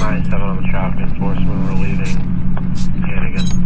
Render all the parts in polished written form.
7 on the traffic enforcement. We're leaving Hannigan.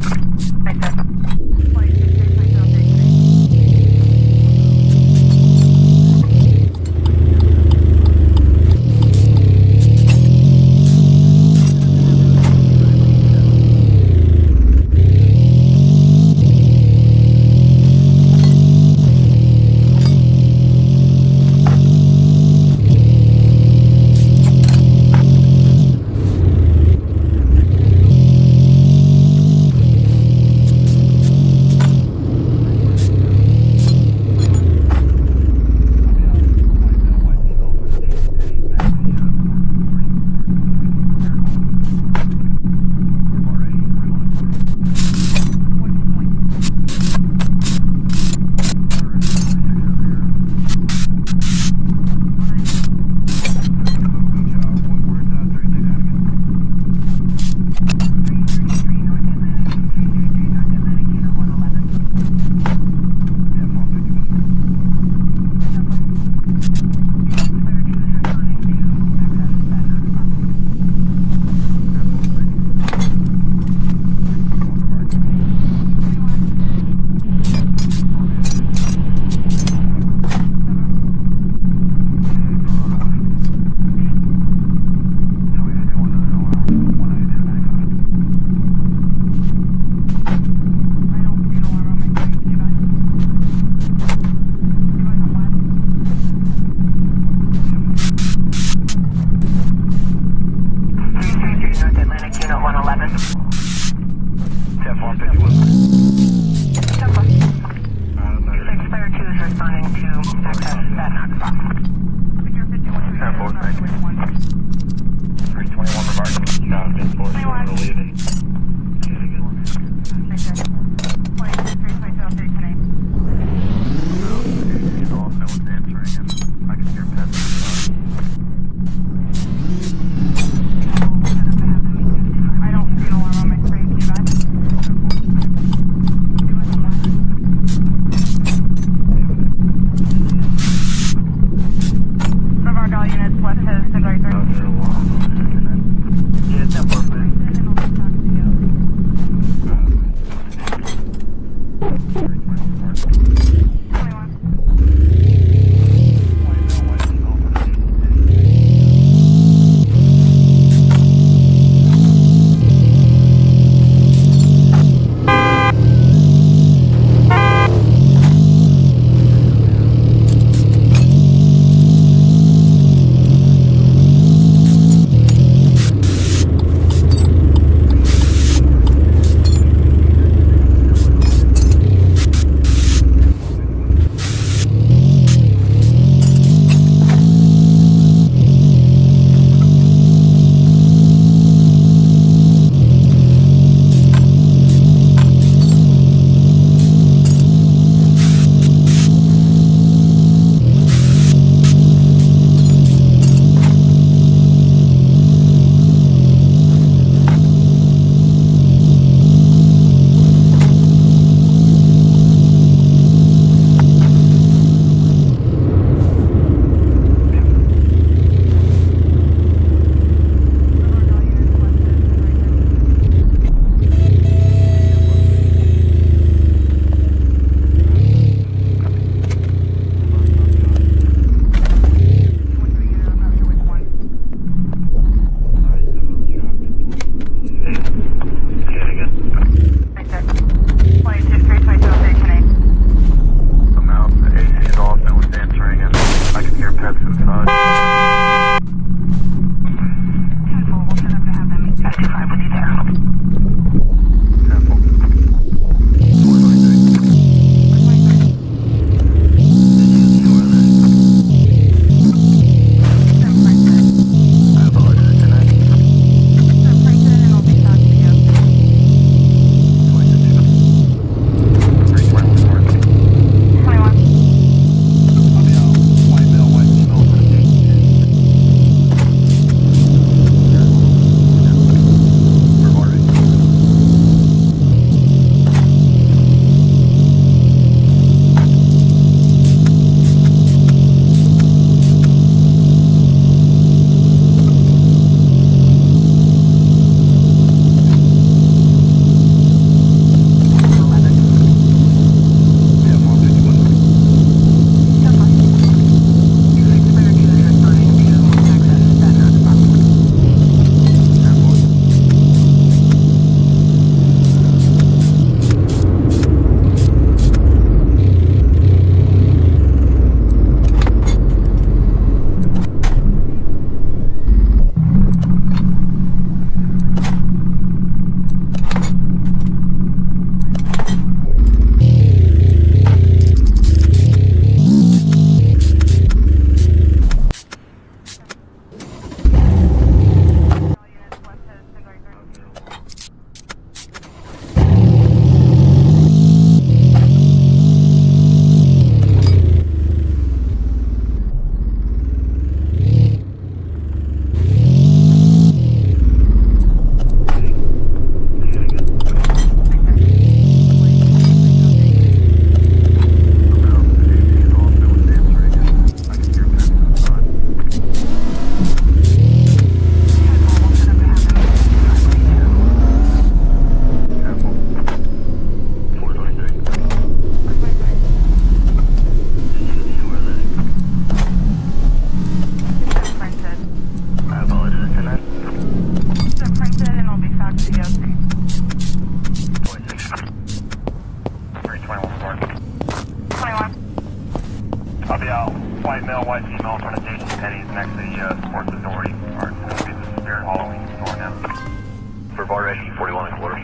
bar ready, 41 and quarters.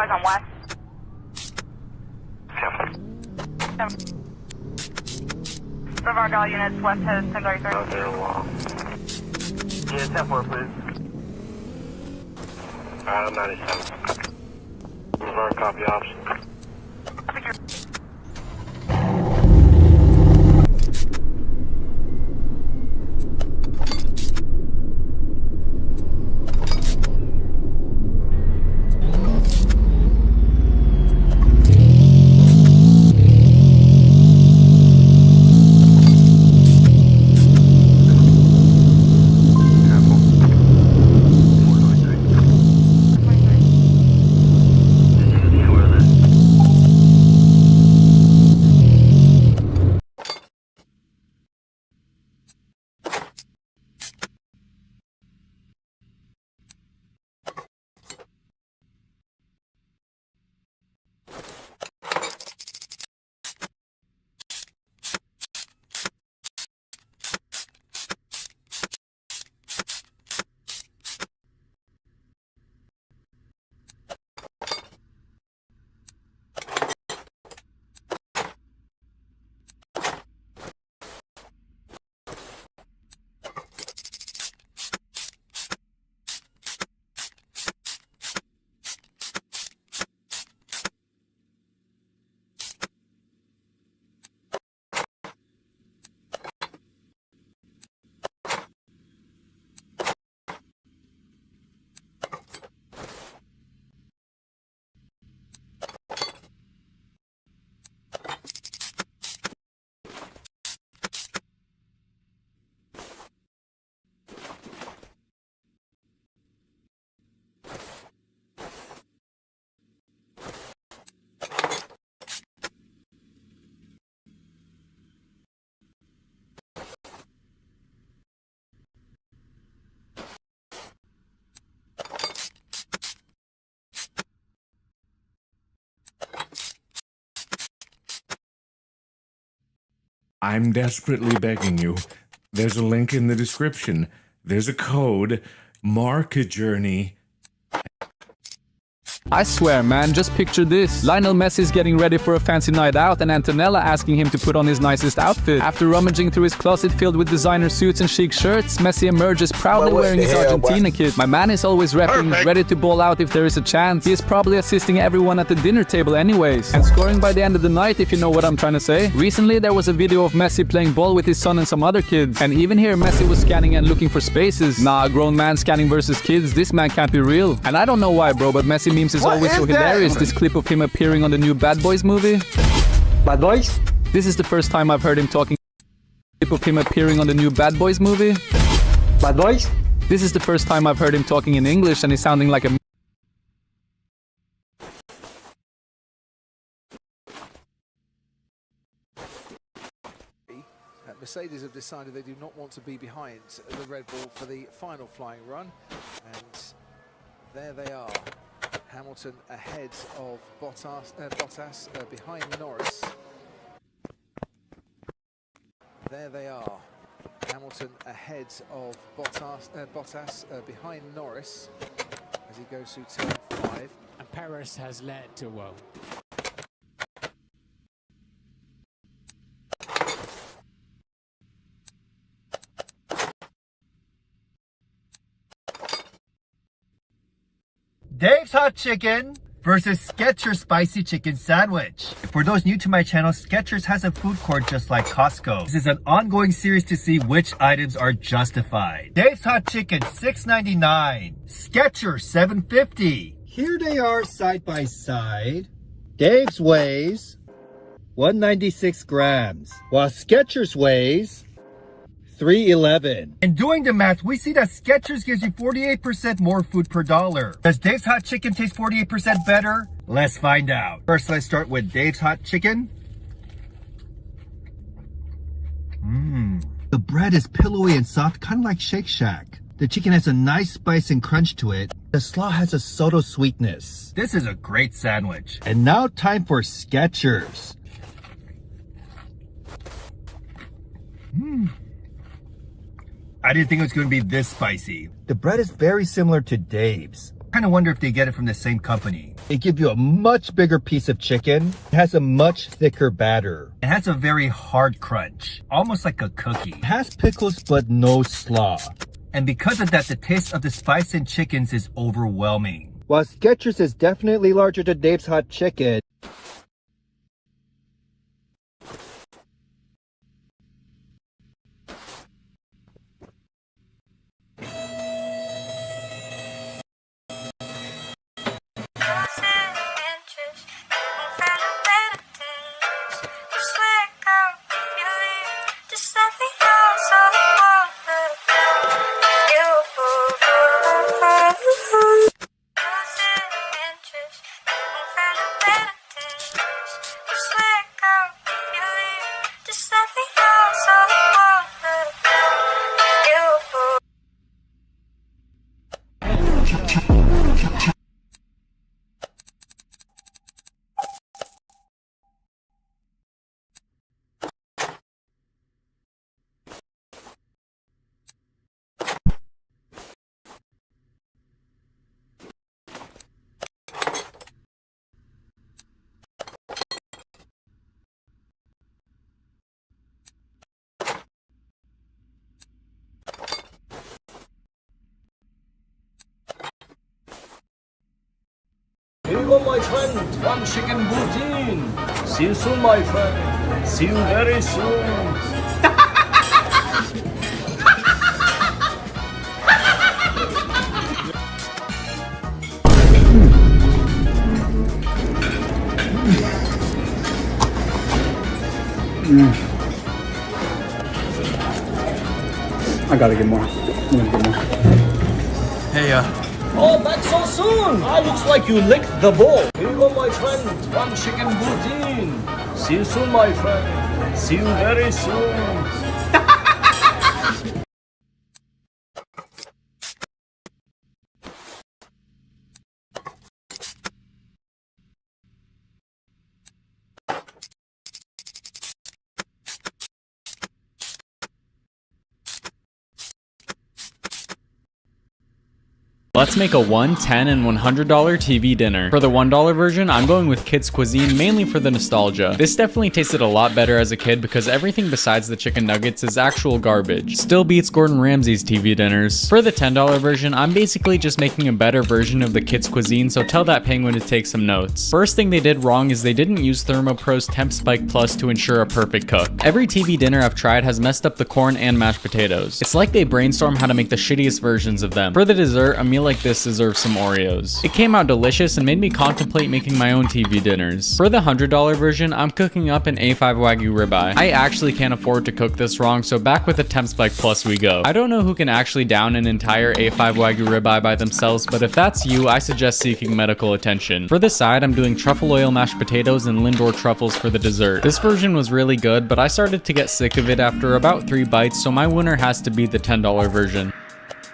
On west. Some of our Gall units, west has 1033. Out there a while. Yeah, 10-4, please. 97. Boulevard, copy ops. I'm desperately begging you. There's a link in the description. There's a code. Mark a journey. I swear, man, just picture this. Lionel Messi's getting ready for a fancy night out and Antonella asking him to put on his nicest outfit. After rummaging through his closet filled with designer suits and chic shirts, Messi emerges proudly wearing his Argentina kit. My man is always repping, ready to ball out if there is a chance. He is probably assisting everyone at the dinner table anyways. And scoring by the end of the night, if you know what I'm trying to say. Recently, there was a video of Messi playing ball with his son and some other kids. And even here, Messi was scanning and looking for spaces. Nah, a grown man scanning versus kids, this man can't be real. And I don't know why, bro, but Messi memes is always so hilarious. This clip of him appearing on the new Bad Boys movie. Bad Boys? This is the first time I've heard him talking. Clip of him appearing on the new Bad Boys movie. Bad Boys? This is the first time I've heard him talking in English and he's sounding like a... Mercedes have decided they do not want to be behind the Red Bull for the final flying run, and there they are. Hamilton ahead of Bottas behind Norris. There they are. Hamilton ahead of Bottas behind Norris as he goes through turn 5. And Perez has led to well. Dave's Hot Chicken versus Skechers Spicy Chicken Sandwich. For those new to my channel, Skechers has a food court just like Costco. This is an ongoing series to see which items are justified. Dave's Hot Chicken, $6.99. Skechers, $7.50. Here they are side by side. Dave's weighs 196 grams, while Skechers weighs 311. And doing the math, we see that Skechers gives you 48% more food per dollar. Does Dave's Hot Chicken taste 48% better? Let's find out. First, let's start with Dave's Hot Chicken. The bread is pillowy and soft, kind of like Shake Shack. The chicken has a nice spice and crunch to it. The slaw has a subtle sweetness. This is a great sandwich. And now time for Skechers. I didn't think it was going to be this spicy. The bread is very similar to Dave's. I kind of wonder if they get it from the same company. They give you a much bigger piece of chicken. It has a much thicker batter. It has a very hard crunch, almost like a cookie. It has pickles but no slaw. And because of that, the taste of the spice in chickens is overwhelming. While Skechers is definitely larger than Dave's Hot Chicken, Here you go, my friend. One chicken poutine. See you soon, my friend. See you very soon. I gotta get more. I'm gonna get more. Hey, Oh, back so soon! Ah, looks like you licked the ball. Here you go, my friend. One chicken poutine. See you soon, my friend. See you very soon. Let's make a $1, $10, and $100 TV dinner. For the $1 version, I'm going with kids cuisine mainly for the nostalgia. This definitely tasted a lot better as a kid because everything besides the chicken nuggets is actual garbage. Still beats Gordon Ramsay's TV dinners. For the $10 version, I'm basically just making a better version of the kids cuisine, so tell that penguin to take some notes. First thing they did wrong is they didn't use Thermopro's Temp Spike Plus to ensure a perfect cook. Every TV dinner I've tried has messed up the corn and mashed potatoes. It's like they brainstorm how to make the shittiest versions of them. For the dessert, a meal like this deserves some Oreos. It came out delicious and made me contemplate making my own TV dinners. For the $100 version, I'm cooking up an A5 Wagyu ribeye. I actually can't afford to cook this wrong, so back with the Temp Spike Plus we go. I don't know who can actually down an entire A5 Wagyu ribeye by themselves, but if that's you, I suggest seeking medical attention. For the side, I'm doing truffle oil mashed potatoes and Lindor truffles for the dessert. This version was really good, but I started to get sick of it after about 3 bites, so my winner has to be the $10 version.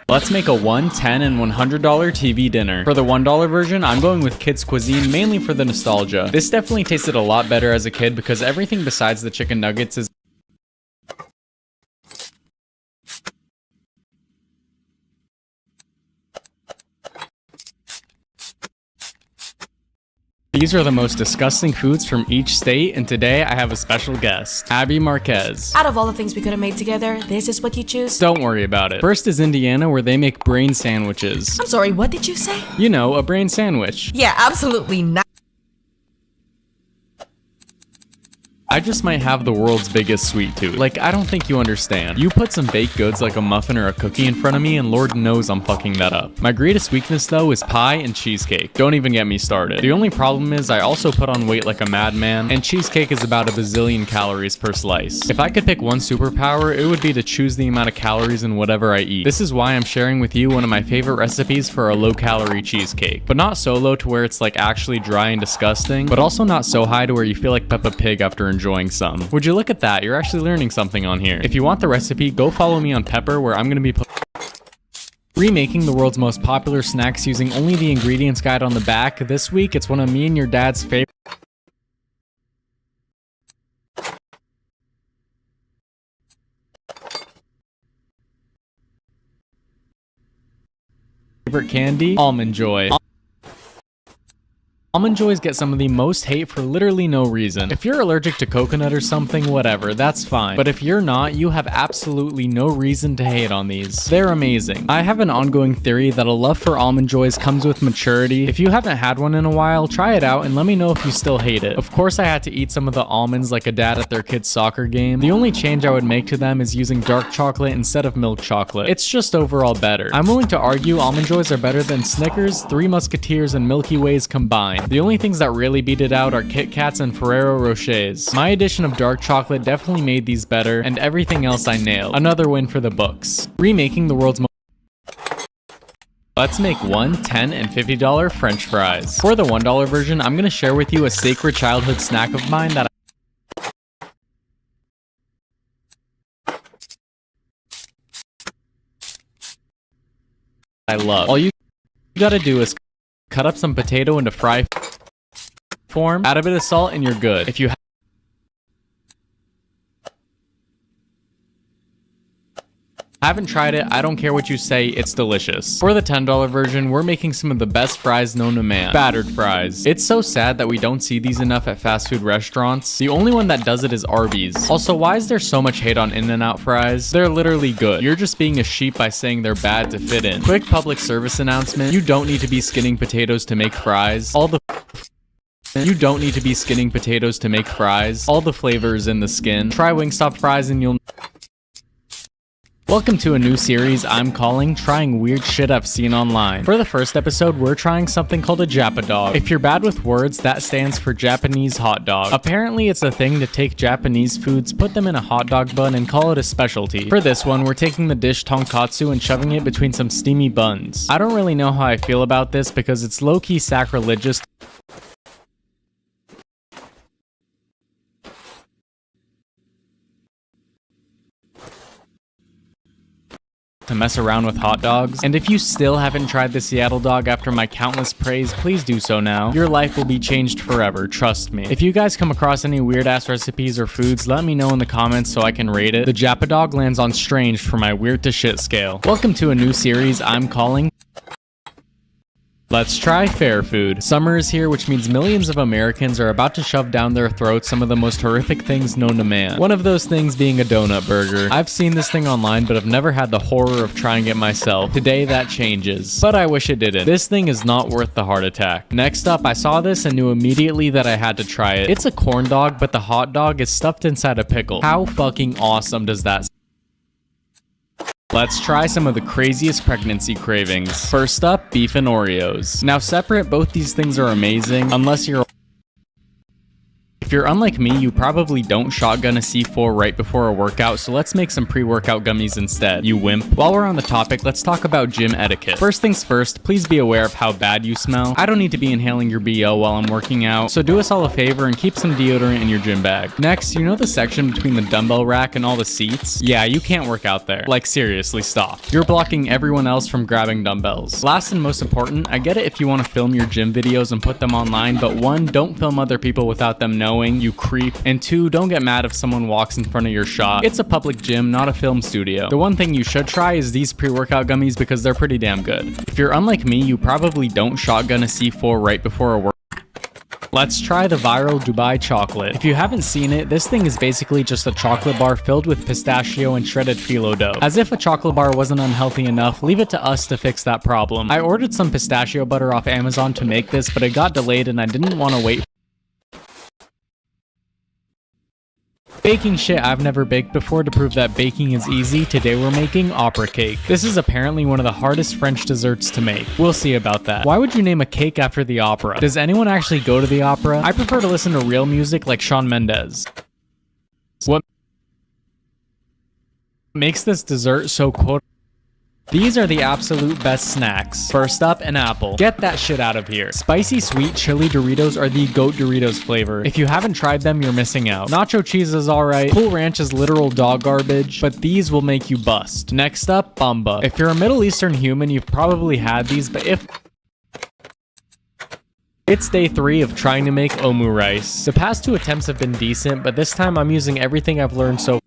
Let's make a $1, $10, and $100 TV dinner. For the $1 version, I'm going with kids cuisine mainly for the nostalgia. This definitely tasted a lot better as a kid because everything besides the chicken nuggets is These are the most disgusting foods from each state, and today I have a special guest, Abby Marquez. Out of all the things we could have made together, this is what you choose? Don't worry about it. First is Indiana, where they make brain sandwiches. I'm sorry, what did you say? You know, a brain sandwich. Yeah, absolutely not. I just might have the world's biggest sweet tooth. Like, I don't think you understand. You put some baked goods like a muffin or a cookie in front of me and Lord knows I'm fucking that up. My greatest weakness though is pie and cheesecake. Don't even get me started. The only problem is I also put on weight like a madman, and cheesecake is about a bazillion calories per slice. If I could pick one superpower, it would be to choose the amount of calories in whatever I eat. This is why I'm sharing with you one of my favorite recipes for a low-calorie cheesecake. But not so low to where it's like actually dry and disgusting, but also not so high to where you feel like Peppa Pig after enjoying some. Would you look at that? You're actually learning something on here. If you want the recipe, go follow me on Pepper, where I'm gonna be remaking the world's most popular snacks using only the ingredients guide on the back. This week, it's one of me and your dad's favorite candy, Almond Joy. Almond Joys get some of the most hate for literally no reason. If you're allergic to coconut or something, whatever, that's fine. But if you're not, you have absolutely no reason to hate on these. They're amazing. I have an ongoing theory that a love for Almond Joys comes with maturity. If you haven't had one in a while, try it out and let me know if you still hate it. Of course, I had to eat some of the almonds like a dad at their kid's soccer game. The only change I would make to them is using dark chocolate instead of milk chocolate. It's just overall better. I'm willing to argue Almond Joys are better than Snickers, Three Musketeers, and Milky Ways combined. The only things that really beat it out are Kit Kats and Ferrero Rochers. My addition of dark chocolate definitely made these better, and everything else I nailed. Another win for the books. Remaking the world's most... Let's make $1, $10, and $50 French fries. For the $1 version, I'm gonna share with you a sacred childhood snack of mine that I love. All you gotta do is cut up some potato into fry form, add a bit of salt, and you're good. If you haven't tried it, I don't care what you say, it's delicious. For the $10 version, we're making some of the best fries known to man. Battered fries. It's so sad that we don't see these enough at fast food restaurants. The only one that does it is Arby's. Also, why is there so much hate on In-N-Out fries? They're literally good. You're just being a sheep by saying they're bad to fit in. Quick public service announcement. You don't need to be skinning potatoes to make fries. You don't need to be skinning potatoes to make fries. All the flavor is in the skin. Try Wingstop fries and you'll... Welcome to a new series I'm calling Trying Weird Shit I've Seen Online. For the first episode, we're trying something called a Japadog. If you're bad with words, that stands for Japanese hot dog. Apparently, it's a thing to take Japanese foods, put them in a hot dog bun, and call it a specialty. For this one, we're taking the dish tonkatsu and shoving it between some steamy buns. I don't really know how I feel about this because it's low-key sacrilegious to mess around with hot dogs. And if you still haven't tried the Seattle dog after my countless praise, please do so now. Your life will be changed forever, trust me. If you guys come across any weird ass recipes or foods, let me know in the comments so I can rate it. The Japadog lands on strange for my weird to shit scale. Welcome to a new series I'm calling Let's try fair food. Summer is here, which means millions of Americans are about to shove down their throats some of the most horrific things known to man. One of those things being a donut burger. I've seen this thing online, but I've never had the horror of trying it myself. Today that changes. But I wish it didn't. This thing is not worth the heart attack. Next up, I saw this and knew immediately that I had to try it. It's a corn dog, but the hot dog is stuffed inside a pickle. How fucking awesome does that sound? Let's try some of the craziest pregnancy cravings. First up, beef and Oreos. Now separate, both these things are amazing, unless you're... If you're unlike me, you probably don't shotgun a C4 right before a workout, so let's make some pre-workout gummies instead, you wimp. While we're on the topic, let's talk about gym etiquette. First things first, please be aware of how bad you smell. I don't need to be inhaling your BO while I'm working out, so do us all a favor and keep some deodorant in your gym bag. Next, you know the section between the dumbbell rack and all the seats? Yeah, you can't work out there. Like seriously, stop. You're blocking everyone else from grabbing dumbbells. Last and most important, I get it if you want to film your gym videos and put them online, but 1, don't film other people without them knowing, you creep, and 2, don't get mad if someone walks in front of your shot. It's a public gym, not a film studio. The one thing you should try is these pre-workout gummies because they're pretty damn good. If you're unlike me, you probably don't shotgun a C4 right before a workout. Let's try the viral Dubai chocolate. If you haven't seen it, this thing is basically just a chocolate bar filled with pistachio and shredded phyllo dough. As if a chocolate bar wasn't unhealthy enough, leave it to us to fix that problem. I ordered some pistachio butter off Amazon to make this, but it got delayed and I didn't want to wait. Baking shit I've never baked before to prove that baking is easy. Today we're making opera cake. This is apparently one of the hardest French desserts to make. We'll see about that. Why would you name a cake after the opera? Does anyone actually go to the opera? I prefer to listen to real music like Shawn Mendes. What makes this dessert so quote? These are the absolute best snacks. First up, an apple. Get that shit out of here. Spicy sweet chili Doritos are the GOAT Doritos flavor. If you haven't tried them, you're missing out. Nacho cheese is alright. Cool Ranch is literal dog garbage, but these will make you bust. Next up, bamba. If you're a Middle Eastern human, you've probably had these, but if it's day 3 of trying to make omu rice. The past 2 attempts have been decent, but this time I'm using everything I've learned so far.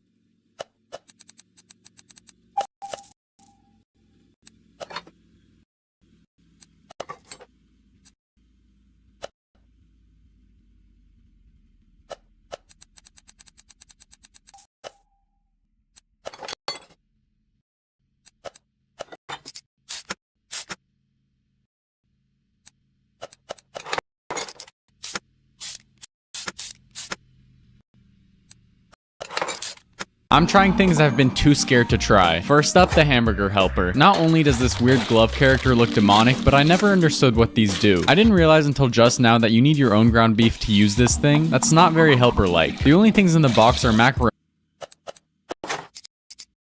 I'm trying things I've been too scared to try. First up, the hamburger helper. Not only does this weird glove character look demonic, but I never understood what these do. I didn't realize until just now that you need your own ground beef to use this thing. That's not very helper-like. The only things in the box are macaroni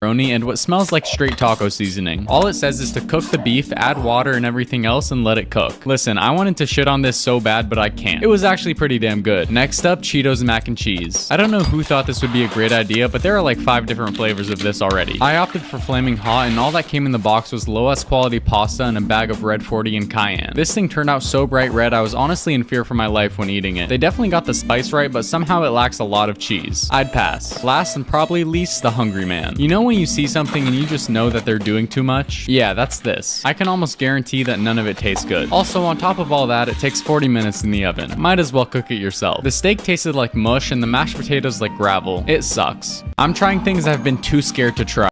and what smells like straight taco seasoning. All it says is to cook the beef, add water and everything else, and let it cook. Listen, I wanted to shit on this so bad, but I can't. It was actually pretty damn good. Next up, Cheetos mac and cheese. I don't know who thought this would be a great idea, but there are like 5 different flavors of this already. I opted for flaming hot, and all that came in the box was lowest quality pasta and a bag of red 40 and cayenne. This thing turned out so bright red, I was honestly in fear for my life when eating it. They definitely got the spice right, but somehow it lacks a lot of cheese. I'd pass. Last and probably least, the Hungry Man. You know when you see something and you just know that they're doing too much? Yeah, that's this. I can almost guarantee that none of it tastes good. Also, on top of all that, it takes 40 minutes in the oven. Might as well cook it yourself. The steak tasted like mush and the mashed potatoes like gravel. It sucks. I'm trying things I've been too scared to try.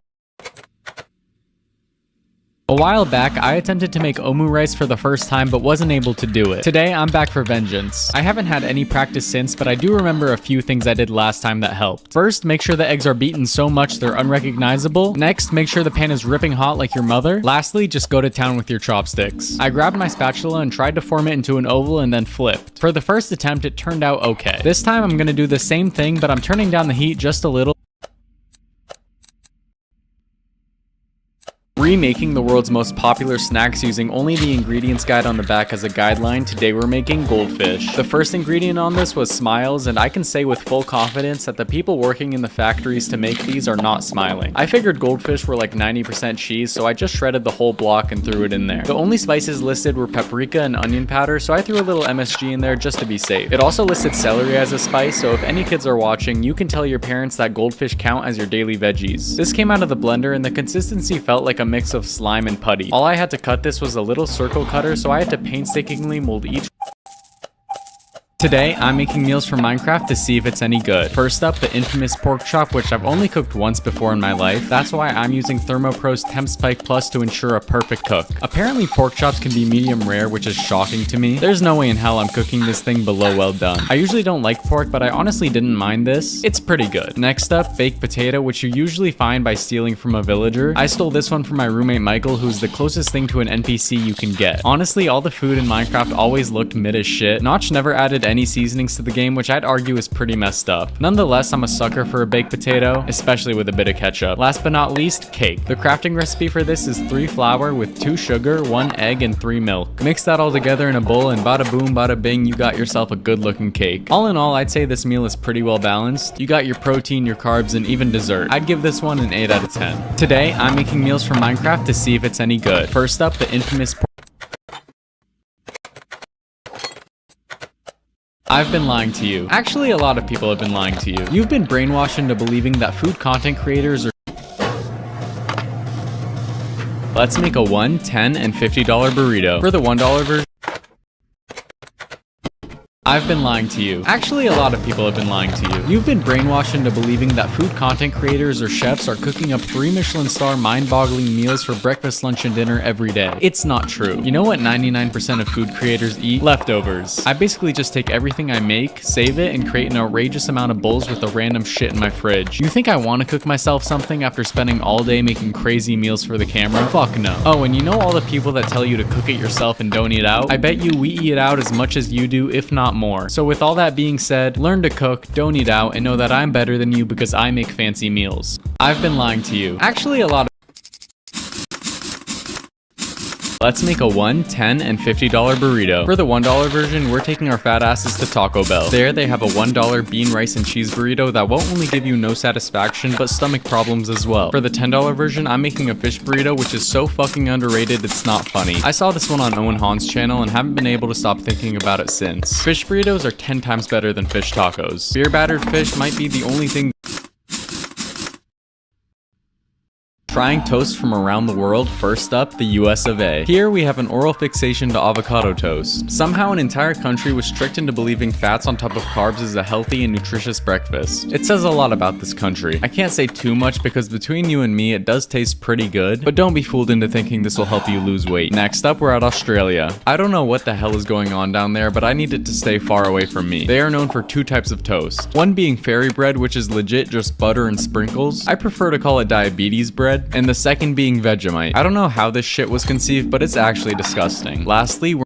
A while back, I attempted to make omu rice for the first time but wasn't able to do it. Today, I'm back for vengeance. I haven't had any practice since, but I do remember a few things I did last time that helped. First, make sure the eggs are beaten so much they're unrecognizable. Next, make sure the pan is ripping hot like your mother. Lastly, just go to town with your chopsticks. I grabbed my spatula and tried to form it into an oval and then flipped. For the first attempt, it turned out okay. This time, I'm gonna do the same thing, but I'm turning down the heat just a little. Remaking the world's most popular snacks using only the ingredients guide on the back as a guideline, today we're making goldfish. The first ingredient on this was smiles, and I can say with full confidence that the people working in the factories to make these are not smiling. I figured goldfish were like 90% cheese, so I just shredded the whole block and threw it in there. The only spices listed were paprika and onion powder, so I threw a little MSG in there just to be safe. It also listed celery as a spice, so if any kids are watching, you can tell your parents that goldfish count as your daily veggies. This came out of the blender and the consistency felt like a mix of slime and putty. All I had to cut this was a little circle cutter, so I had to painstakingly mold each. Today, I'm making meals for Minecraft to see if it's any good. First up, the infamous pork chop, which I've only cooked once before in my life. That's why I'm using Thermopro's Temp Spike Plus to ensure a perfect cook. Apparently, pork chops can be medium rare, which is shocking to me. There's no way in hell I'm cooking this thing below well done. I usually don't like pork, but I honestly didn't mind this. It's pretty good. Next up, baked potato, which you usually find by stealing from a villager. I stole this one from my roommate Michael, who's the closest thing to an NPC you can get. Honestly, all the food in Minecraft always looked mid as shit. Notch never added any seasonings to the game, which I'd argue is pretty messed up. Nonetheless, I'm a sucker for a baked potato, especially with a bit of ketchup. Last but not least, cake. The crafting recipe for this is 3 flour with 2 sugar, 1 egg, and 3 milk. Mix that all together in a bowl and bada boom, bada bing, you got yourself a good looking cake. All in all, I'd say this meal is pretty well balanced. You got your protein, your carbs, and even dessert. I'd give this one an 8 out of 10. Today, I'm making meals for Minecraft to see if it's any good. First up, the infamous I've been lying to you. Actually, a lot of people have been lying to you. You've been brainwashed into believing that food content creators are. Let's make a $1, $10, and $50 burrito. For the $1 version, I've been lying to you. Actually, a lot of people have been lying to you. You've been brainwashed into believing that food content creators or chefs are cooking up 3 Michelin star mind-boggling meals for breakfast, lunch, and dinner every day. It's not true. You know what 99% of food creators eat? Leftovers. I basically just take everything I make, save it, and create an outrageous amount of bowls with the random shit in my fridge. You think I want to cook myself something after spending all day making crazy meals for the camera? Fuck no. Oh, and you know all the people that tell you to cook it yourself and don't eat out? I bet you we eat out as much as you do, if not more. So with all that being said, learn to cook, don't eat out, and know that I'm better than you because I make fancy meals. I've been lying to you. Actually, a lot of Let's make a $1, $10, and $50 burrito. For the $1 version, we're taking our fat asses to Taco Bell. There, they have a $1 bean, rice, and cheese burrito that won't only give you no satisfaction, but stomach problems as well. For the $10 version, I'm making a fish burrito, which is so fucking underrated, it's not funny. I saw this one on Owen Hahn's channel and haven't been able to stop thinking about it since. Fish burritos are 10 times better than fish tacos. Beer-battered fish might be the only thing. Trying toast from around the world, first up, the US of A. Here we have an oral fixation to avocado toast. Somehow an entire country was tricked into believing fats on top of carbs is a healthy and nutritious breakfast. It says a lot about this country. I can't say too much because between you and me, it does taste pretty good, but don't be fooled into thinking this will help you lose weight. Next up, we're at Australia. I don't know what the hell is going on down there, but I need it to stay far away from me. They are known for 2 types of toast. One being fairy bread, which is legit just butter and sprinkles. I prefer to call it diabetes bread. And the second being Vegemite. I don't know how this shit was conceived, but it's actually disgusting. Lastly,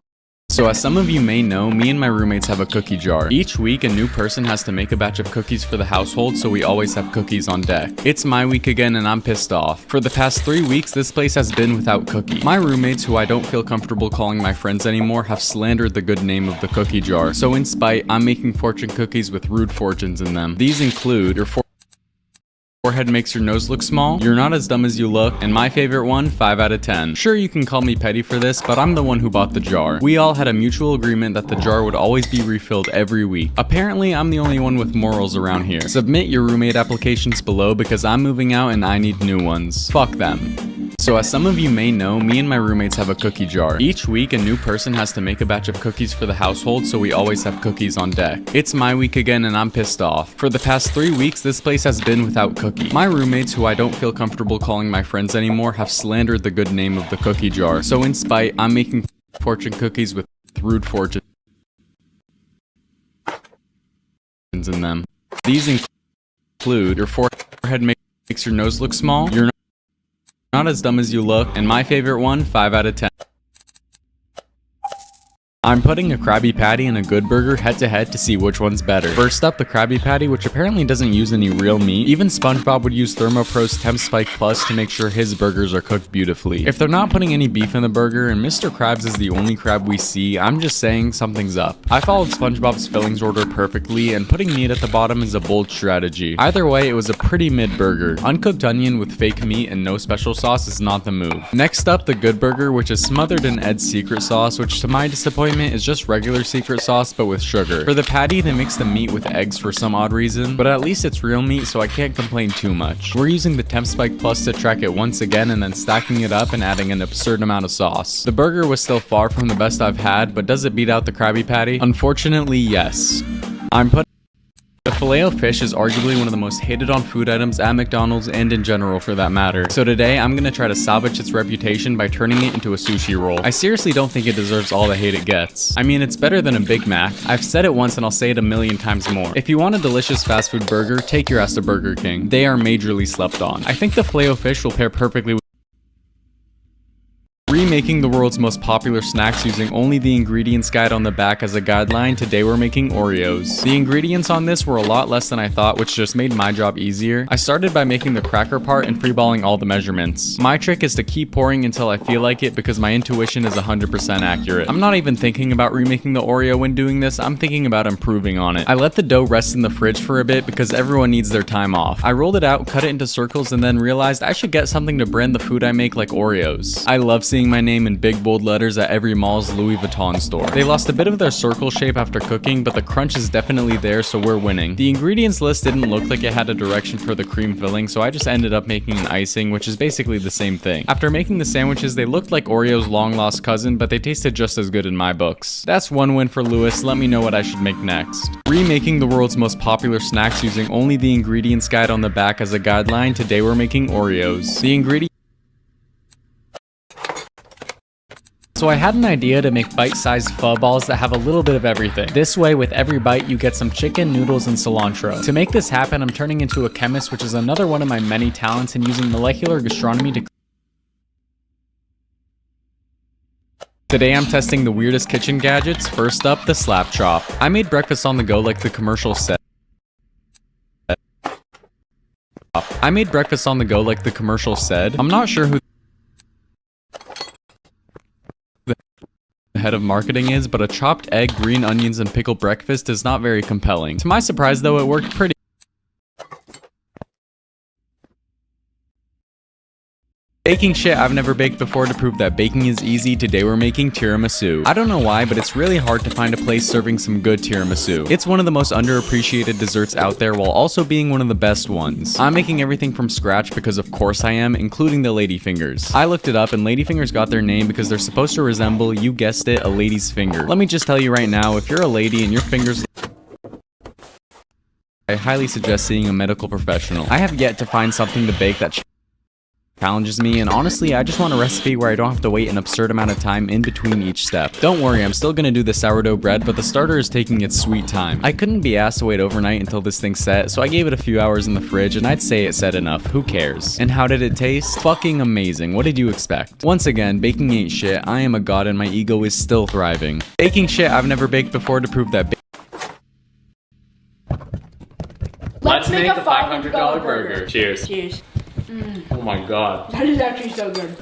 so as some of you may know, me and my roommates have a cookie jar. Each week, a new person has to make a batch of cookies for the household, so we always have cookies on deck. It's my week again and I'm pissed off. For the past 3 weeks, this place has been without cookie. My roommates, who I don't feel comfortable calling my friends anymore, have slandered the good name of the cookie jar. So in spite, I'm making fortune cookies with rude fortunes in them. These include your forehead makes your nose look small, you're not as dumb as you look, and my favorite one, 5 out of 10. Sure, you can call me petty for this, but I'm the one who bought the jar. We all had a mutual agreement that the jar would always be refilled every week. Apparently, I'm the only one with morals around here. Submit your roommate applications below because I'm moving out and I need new ones. Fuck them. So as some of you may know, me and my roommates have a cookie jar. Each week, a new person has to make a batch of cookies for the household, so we always have cookies on deck. It's my week again and I'm pissed off. For the past 3 weeks, this place has been without cookie. My roommates, who I don't feel comfortable calling my friends anymore, have slandered the good name of the cookie jar. So in spite, I'm making fortune cookies with rude fortunes in them. These include your forehead makes your nose look small, you're not as dumb as you look, and my favorite one, 5 out of 10. I'm putting a Krabby Patty and a Good Burger head to head to see which one's better. First up, the Krabby Patty, which apparently doesn't use any real meat. Even SpongeBob would use Thermopro's Temp Spike Plus to make sure his burgers are cooked beautifully. If they're not putting any beef in the burger and Mr. Krabs is the only crab we see, I'm just saying something's up. I followed SpongeBob's fillings order perfectly, and putting meat at the bottom is a bold strategy. Either way, it was a pretty mid burger. Uncooked onion with fake meat and no special sauce is not the move. Next up, the Good Burger, which is smothered in Ed's secret sauce, which to my disappointment is just regular secret sauce but with sugar. For the patty, they mix the meat with eggs for some odd reason, but at least it's real meat, so I can't complain too much. We're using the Temp Spike Plus to track it once again and then stacking it up and adding an absurd amount of sauce. The burger was still far from the best I've had, but does it beat out the Krabby Patty? Unfortunately, yes. The Filet-O-Fish is arguably one of the most hated on food items at McDonald's and in general for that matter. So today, I'm gonna try to salvage its reputation by turning it into a sushi roll. I seriously don't think it deserves all the hate it gets. I mean, it's better than a Big Mac. I've said it once and I'll say it a million times more. If you want a delicious fast food burger, take your ass to Burger King. They are majorly slept on. I think the Filet-O-Fish will pair perfectly with remaking the world's most popular snacks using only the ingredients guide on the back as a guideline. Today we're making Oreos. The ingredients on this were a lot less than I thought, which just made my job easier. I started by making the cracker part and freeballing all the measurements. My trick is to keep pouring until I feel like it because my intuition is 100% accurate. I'm not even thinking about remaking the Oreo when doing this, I'm thinking about improving on it. I let the dough rest in the fridge for a bit because everyone needs their time off. I rolled it out, cut it into circles, and then realized I should get something to brand the food I make like Oreos. I love seeing my my name in big bold letters at every mall's Louis Vuitton store. They lost a bit of their circle shape after cooking, but the crunch is definitely there, so we're winning. The ingredients list didn't look like it had a direction for the cream filling, so I just ended up making an icing, which is basically the same thing. After making the sandwiches, they looked like Oreo's long lost cousin, but they tasted just as good in my books. That's one win for Lewis. Let me know what I should make next. Remaking the world's most popular snacks using only the ingredients guide on the back as a guideline. Today we're making Oreos. The ingredient. So I had an idea to make bite-sized pho balls that have a little bit of everything. This way, with every bite, you get some chicken, noodles, and cilantro. To make this happen, I'm turning into a chemist, which is another one of my many talents, and using molecular gastronomy to... Today I'm testing the weirdest kitchen gadgets. First up, the slap chop. I made breakfast on the go like the commercial said. I'm not sure who the head of marketing is, but a chopped egg, green onions, and pickled breakfast is not very compelling. To my surprise though, it worked pretty. Baking shit I've never baked before to prove that baking is easy. Today we're making tiramisu. I don't know why, but it's really hard to find a place serving some good tiramisu. It's one of the most underappreciated desserts out there while also being one of the best ones. I'm making everything from scratch because of course I am, including the ladyfingers. I looked it up and ladyfingers got their name because they're supposed to resemble, you guessed it, a lady's finger. Let me just tell you right now, if you're a lady and your fingers... I highly suggest seeing a medical professional. I have yet to find something to bake that challenges me, and honestly, I just want a recipe where I don't have to wait an absurd amount of time in between each step. Don't worry, I'm still gonna do the sourdough bread, but the starter is taking its sweet time. I couldn't be asked to wait overnight until this thing set, so I gave it a few hours in the fridge, and I'd say it set enough. Who cares? And how did it taste? Fucking amazing. What did you expect? Once again, baking ain't shit. I am a god and my ego is still thriving. Baking shit I've never baked before to prove that Let's make a $500 burger. Cheers. Cheers. Oh my god. That is actually so good.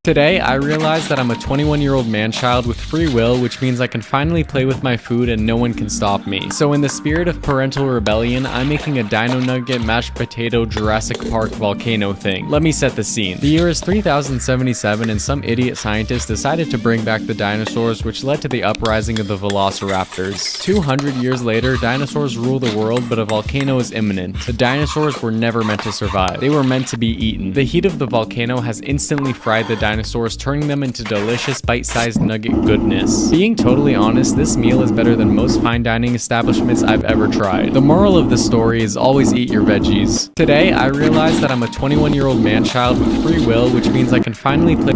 Today, I realized that I'm a 21-year-old man-child with free will, which means I can finally play with my food and no one can stop me. So in the spirit of parental rebellion, I'm making a dino nugget mashed potato Jurassic Park volcano thing. Let me set the scene. The year is 3077 and some idiot scientist decided to bring back the dinosaurs, which led to the uprising of the velociraptors. 200 years later, dinosaurs rule the world, but a volcano is imminent. The dinosaurs were never meant to survive. They were meant to be eaten. The heat of the volcano has instantly fried the dinosaurs, turning them into delicious bite-sized nugget goodness. Being totally honest, this meal is better than most fine dining establishments I've ever tried. The moral of the story is always eat your veggies. Today, I realized that I'm a 21-year-old man-child with free will, which means I can finally play...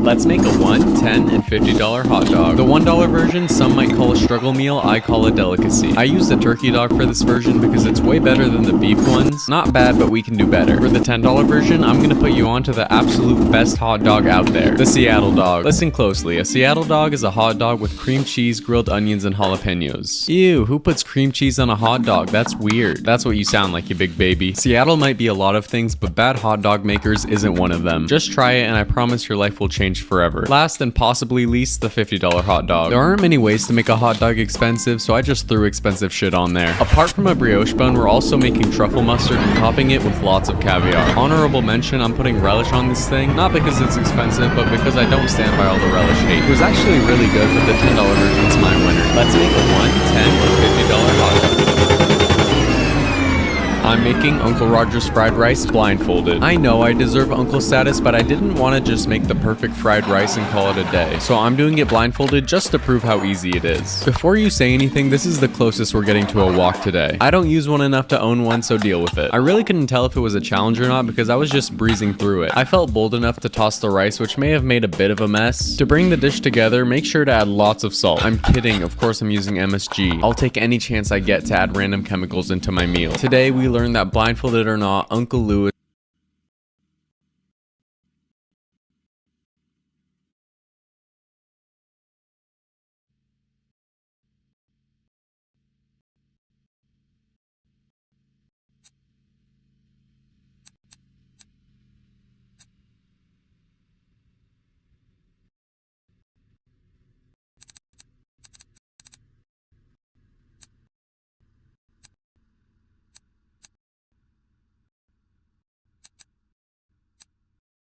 Let's make a $1, $10, and $50 hot dog. The $1 version some might call a struggle meal, I call a delicacy. I used a turkey dog for this version because it's way better than the beef ones. Not bad, but we can do better. For the $10 version, I'm gonna put you on to the absolute best hot dog out there, the Seattle dog. Listen closely, a Seattle dog is a hot dog with cream cheese, grilled onions, and jalapenos. Ew, who puts cream cheese on a hot dog? That's weird. That's what you sound like, you big baby. Seattle might be a lot of things, but bad hot dog makers isn't one of them. Just try it and I promise your life will change forever. Last and possibly least, the $50 hot dog. There aren't many ways to make a hot dog expensive, so I just threw expensive shit on there. Apart from a brioche bun, we're also making truffle mustard and topping it with lots of caviar. Honorable mention, I'm putting relish on this thing, not because it's expensive, but because I don't stand by all the relish hate. It was actually really good, but the $10 version is my winner. Let's make a $1, $10, or $50 hot dog. I'm making Uncle Roger's fried rice blindfolded. I know I deserve uncle status, but I didn't want to just make the perfect fried rice and call it a day. So I'm doing it blindfolded just to prove how easy it is. Before you say anything, this is the closest we're getting to a wok today. I don't use one enough to own one, so deal with it. I really couldn't tell if it was a challenge or not because I was just breezing through it. I felt bold enough to toss the rice, which may have made a bit of a mess. To bring the dish together, make sure to add lots of salt. I'm kidding, of course I'm using MSG. I'll take any chance I get to add random chemicals into my meal. Today we learned that blindfolded or not, Uncle Louis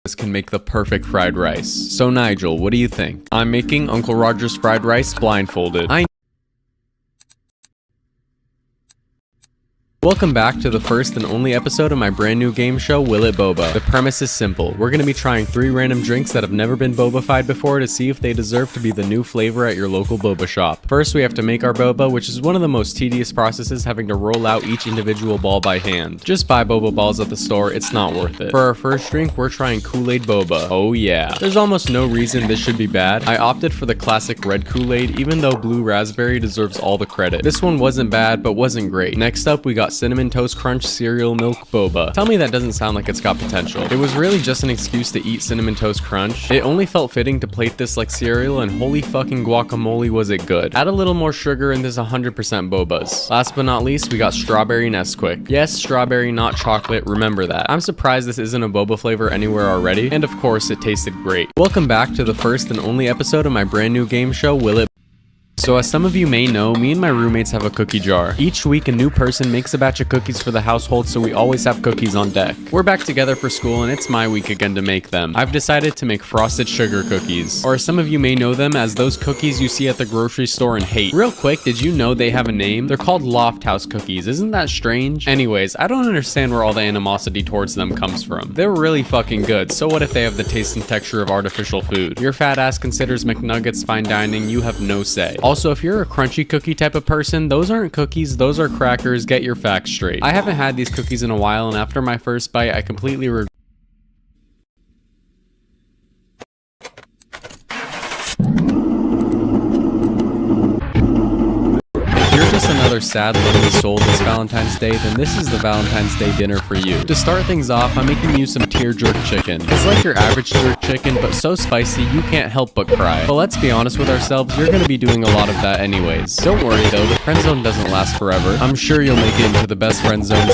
This can make the perfect fried rice. So Nigel, what do you think? I'm making Uncle Roger's fried rice blindfolded. Welcome back to the first and only episode of my brand new game show, Will It Boba. The premise is simple. We're going to be trying 3 random drinks that have never been boba-fied before to see if they deserve to be the new flavor at your local boba shop. First, we have to make our boba, which is one of the most tedious processes, having to roll out each individual ball by hand. Just buy boba balls at the store, it's not worth it. For our first drink, we're trying Kool-Aid Boba. Oh yeah. There's almost no reason this should be bad. I opted for the classic red Kool-Aid, even though blue raspberry deserves all the credit. This one wasn't bad, but wasn't great. Next up, we got Cinnamon Toast Crunch Cereal Milk Boba. Tell me that doesn't sound like it's got potential. It was really just an excuse to eat Cinnamon Toast Crunch. It only felt fitting to plate this like cereal, and holy fucking guacamole was it good. Add a little more sugar and this 100% bobas. Last but not least, we got Strawberry Nesquik. Yes, strawberry, not chocolate, remember that. I'm surprised this isn't a boba flavor anywhere already, and of course it tasted great. Welcome back to the first and only episode of my brand new game show, Will It. So as some of you may know, me and my roommates have a cookie jar. Each week a new person makes a batch of cookies for the household, so we always have cookies on deck. We're back together for school and it's my week again to make them. I've decided to make frosted sugar cookies. Or as some of you may know them as those cookies you see at the grocery store and hate. Real quick, did you know they have a name? They're called Loft House cookies. Isn't that strange? Anyways, I don't understand where all the animosity towards them comes from. They're really fucking good, so what if they have the taste and texture of artificial food? Your fat ass considers McNuggets fine dining, you have no say. Also, if you're a crunchy cookie type of person, those aren't cookies, those are crackers, get your facts straight. I haven't had these cookies in a while, and after my first bite, I completely regret. Another sad lonely soul this Valentine's Day, then this is the Valentine's Day dinner for you. To start things off, I'm making you some tear jerk chicken. It's like your average jerk chicken, but so spicy you can't help but cry. But let's be honest with ourselves, you're gonna be doing a lot of that anyways. Don't worry though, the friend zone doesn't last forever. I'm sure you'll make it into the best friend zones.